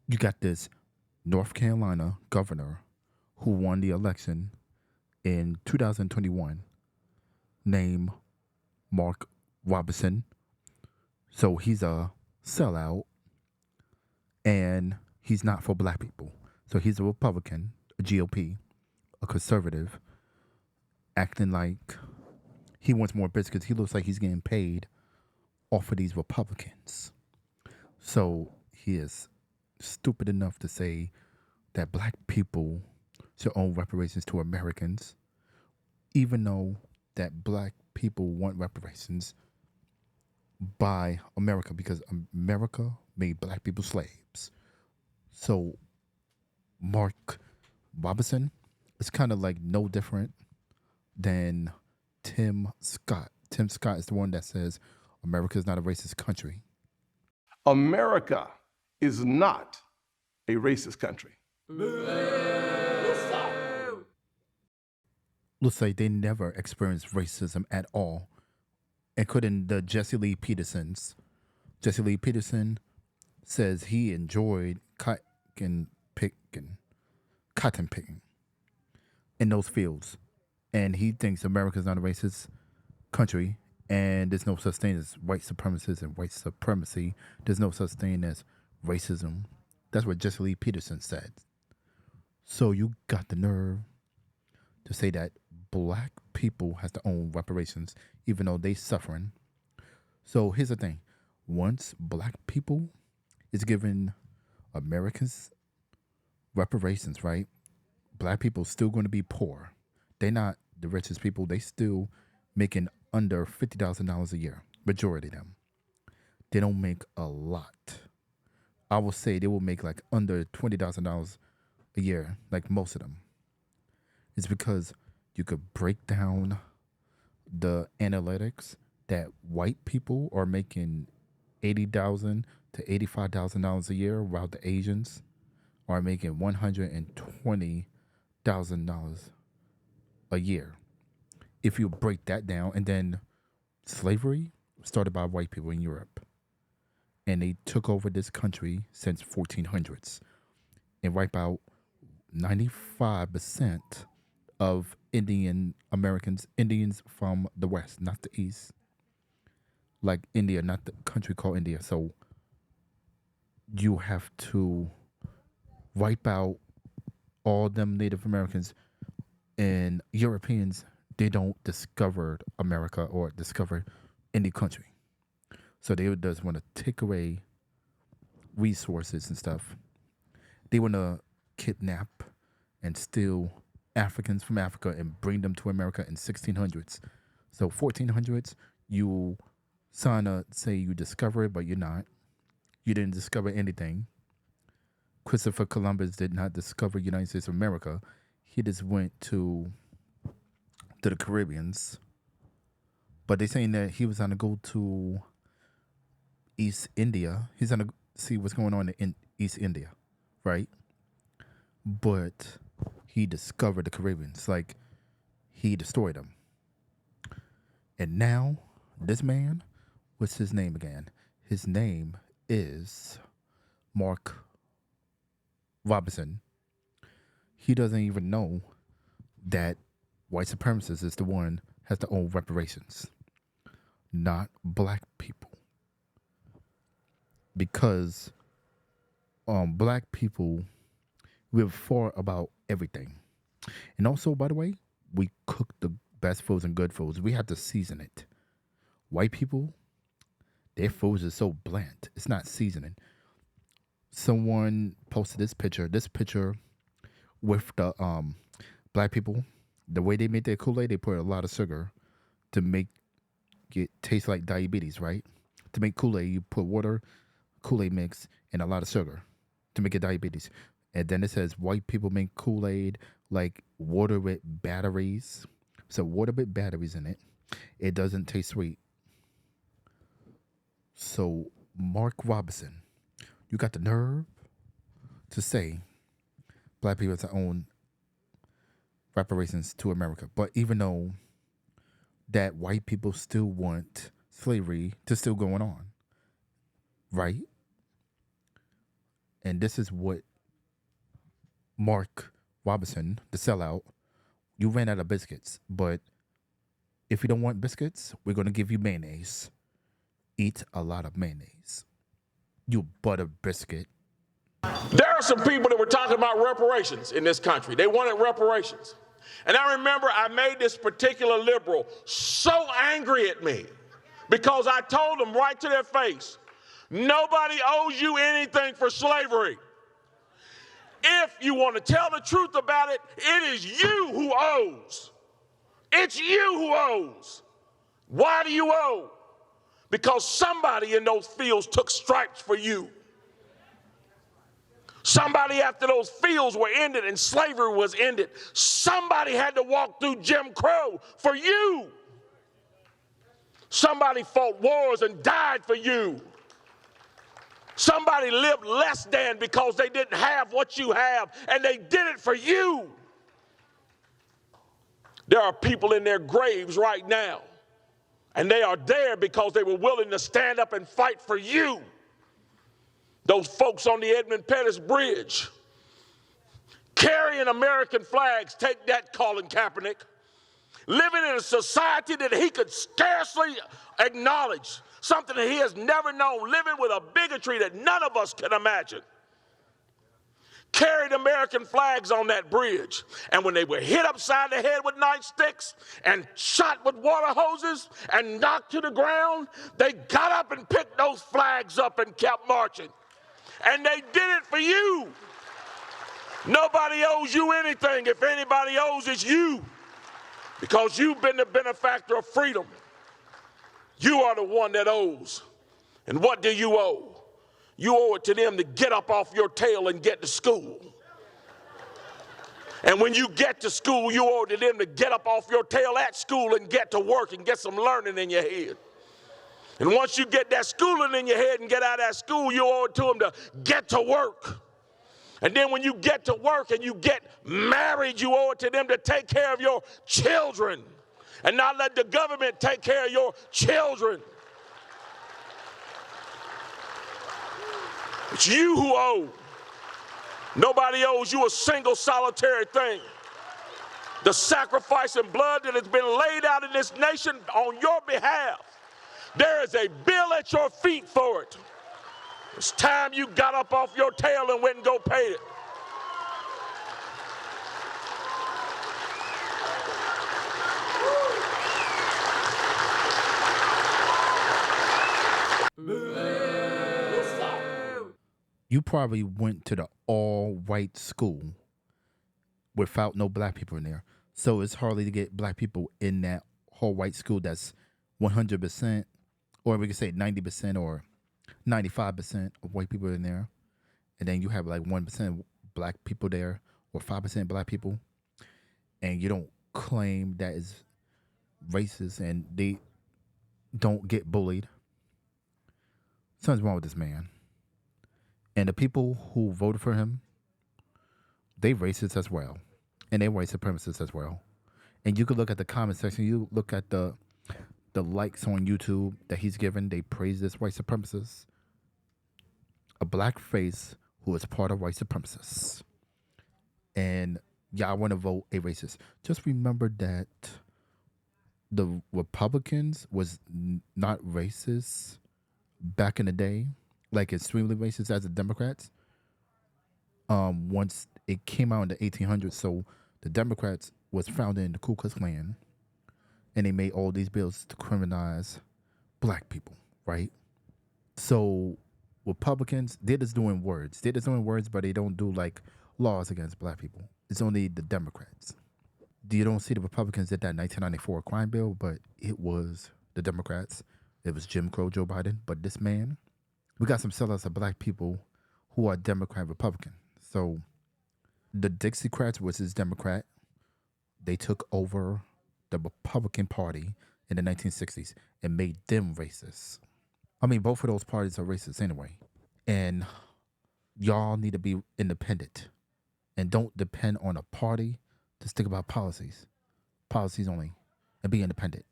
You got this North Carolina governor who won the election in 2021 named Mark Robinson. So he's a sellout and he's not for black people. So he's a Republican, a GOP, a conservative, acting like he wants more business because he looks like he's getting paid off of these Republicans. So he is stupid enough to say that black people should owe reparations to Americans, even though that black people want reparations by America because America made black people slaves. So Mark Robinson is kind of like no different than Tim Scott. Tim Scott is the one that says America is not a racist country. America is not a racist country. Looks like they never experienced racism at all, including the Jesse Lee Petersons. Jesse Lee Peterson says he enjoyed cotton picking in those fields. And he thinks America's not a racist country and there's no such thing as white supremacists and white supremacy. There's no such thing as racism. That's what Jesse Lee Peterson said. So you got the nerve to say that black people has to own reparations even though they suffering. So here's the thing. Once black people is given Americans reparations, right? Black people still going to be poor. They're not the richest people. They still making under $50,000 a year. Majority of them. They don't make a lot. I will say they will make like under $20,000 a year, like most of them. It's because you could break down the analytics that white people are making $80,000 to $85,000 a year, while the Asians are making $120,000 a year. If you break that down, and then slavery started by white people in Europe, and they took over this country since 1400s, and wipe out 95% of Indian Americans, Indians from the West, not the East, like India, not the country called India. So you have to wipe out all them Native Americans and Europeans. They don't discover America or discover any country. So they just want to take away resources and stuff. They want to kidnap and steal Africans from Africa and bring them to America in 1600s. So 1400s, you sign a say you discover it, but you're not. You didn't discover anything. Christopher Columbus did not discover United States of America. He just went to the Caribbeans. But they're saying that he was going to go to East India. He's going to see what's going on in East India, right? But he discovered the Caribbeans. Like, he destroyed them. And now, this man, what's his name again? His name is Mark Robinson. He doesn't even know that white supremacist is the one has to own reparations, not black people. Because black people, we've fought about everything. And also, by the way, we cook the best foods and good foods. We have to season it. White people, their foods are so bland. It's not seasoning. Someone posted this picture with the black people. The way they make their Kool-Aid, they put a lot of sugar to make it taste like diabetes, right? To make Kool-Aid, you put water, Kool-Aid mix, and a lot of sugar to make it diabetes. And then it says white people make Kool-Aid like water with batteries. So water with batteries in it. It doesn't taste sweet. So Mark Robinson, you got the nerve to say black people have to own reparations to America. But even though that white people still want slavery to still going on, right? And this is what Mark Robinson, the sellout, you ran out of biscuits, but if you don't want biscuits, we're going to give you mayonnaise. Eat a lot of mayonnaise. You butter biscuit. There are some people that were talking about reparations in this country. They wanted reparations. And I remember I made this particular liberal so angry at me because I told them right to their face, nobody owes you anything for slavery. If you want to tell the truth about it, it is you who owes. It's you who owes. Why do you owe? Because somebody in those fields took stripes for you. Somebody, after those fields were ended and slavery was ended, somebody had to walk through Jim Crow for you. Somebody fought wars and died for you. Somebody lived less than because they didn't have what you have, and they did it for you. There are people in their graves right now, and they are there because they were willing to stand up and fight for you. Those folks on the Edmund Pettus Bridge carrying American flags, take that, Colin Kaepernick, living in a society that he could scarcely acknowledge, something that he has never known, living with a bigotry that none of us can imagine. Carried American flags on that bridge, and when they were hit upside the head with nightsticks and shot with water hoses and knocked to the ground, they got up and picked those flags up and kept marching. And they did it for you. Nobody owes you anything. If anybody owes, it's you. Because you've been the benefactor of freedom. You are the one that owes. And what do you owe? You owe it to them to get up off your tail and get to school. And when you get to school, you owe it to them to get up off your tail at school and get to work and get some learning in your head. And once you get that schooling in your head and get out of that school, you owe it to them to get to work. And then when you get to work and you get married, you owe it to them to take care of your children and not let the government take care of your children. It's you who owe. Nobody owes you a single solitary thing. The sacrifice and blood that has been laid out in this nation on your behalf, there is a bill at your feet for it. It's time you got up off your tail and went and go pay it. You probably went to the all-white school without no black people in there. So it's hardly to get black people in that whole white school that's 100%, or we could say 90% or 95% of white people in there. And then you have like 1% black people there or 5% black people. And you don't claim that is racist and they don't get bullied. Something's wrong with this man. And the people who voted for him, they racist as well. And they white supremacists as well. And you could look at the comment section, you look at the likes on YouTube that he's given, they praise this white supremacist. A black face who is part of white supremacists. And y'all want to vote a racist. Just remember that the Republicans was not racist back in the day, like extremely racist as the Democrats. Once it came out in the 1800s, so the Democrats was founded in the Ku Klux Klan, and they made all these bills to criminalize black people, right? So Republicans, they're just doing words. They're just doing words, but they don't do like laws against black people. It's only the Democrats. You don't see the Republicans did that 1994 crime bill, but it was the Democrats. It was Jim Crow Joe Biden. But this man, we got some sellers of black people who are Democrat Republican. So the Dixiecrats, which is Democrat, they took over the Republican Party in the 1960s and made them racist. I mean, both of those parties are racist anyway. And y'all need to be independent and don't depend on a party to stick about policies. Policies only. And be independent.